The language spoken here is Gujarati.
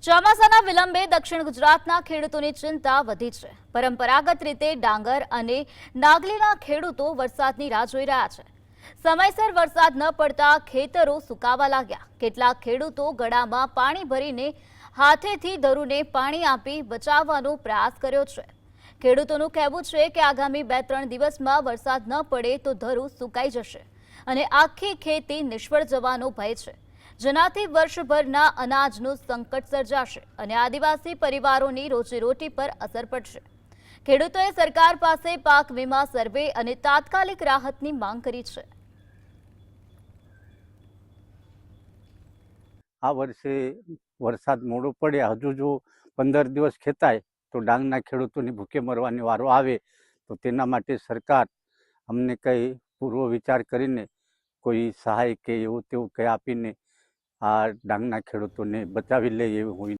ચોમાસાના વિલંબે દક્ષિણ ગુજરાતના ખેડૂતોની ચિંતા વધી છે। પરંપરાગત રીતે ડાંગર અને નાગલીના ખેડૂતો વરસાદની રાહ જોઈ રહ્યા છે। સમયસર વરસાદ ન પડતા ખેતરો સુકાવા લાગ્યા। કેટલાક ખેડૂતો ગળામાં પાણી ભરીને હાથેથી ધરુને પાણી આપી બચાવવાનો પ્રયાસ કર્યો છે। ખેડૂતોનું કહેવું છે કે આગામી 2-3 દિવસમાં વરસાદ ન પડે તો ધરુ સુકાઈ જશે અને આખી ખેતી નિષ્ફળ જવાનો ભય છે, જેનાથી વર્ષભરના અનાજનું સંકટ સર્જાશે અને આદિવાસી પરિવારોની રોજીરોટી પર અસર પડશે। ખેડૂતોએ સરકાર પાસે પાક વીમા સર્વે અને તાત્કાલિક રાહતની માંગ કરી છે। આ વર્ષે વરસાદ મોડો પડે, હજુ જો 15 દિવસ ખેંચાય તો ડાંગના ખેડૂતોની ભૂખે મરવાની વારો આવે, તો તેના માટે સરકાર અમને કંઈ પૂર્વ વિચાર કરીને કોઈ સહાય કે એવું તેવું કંઈ આપીને આ ડાંગના ખેડૂતોને બચાવી લે એવું હું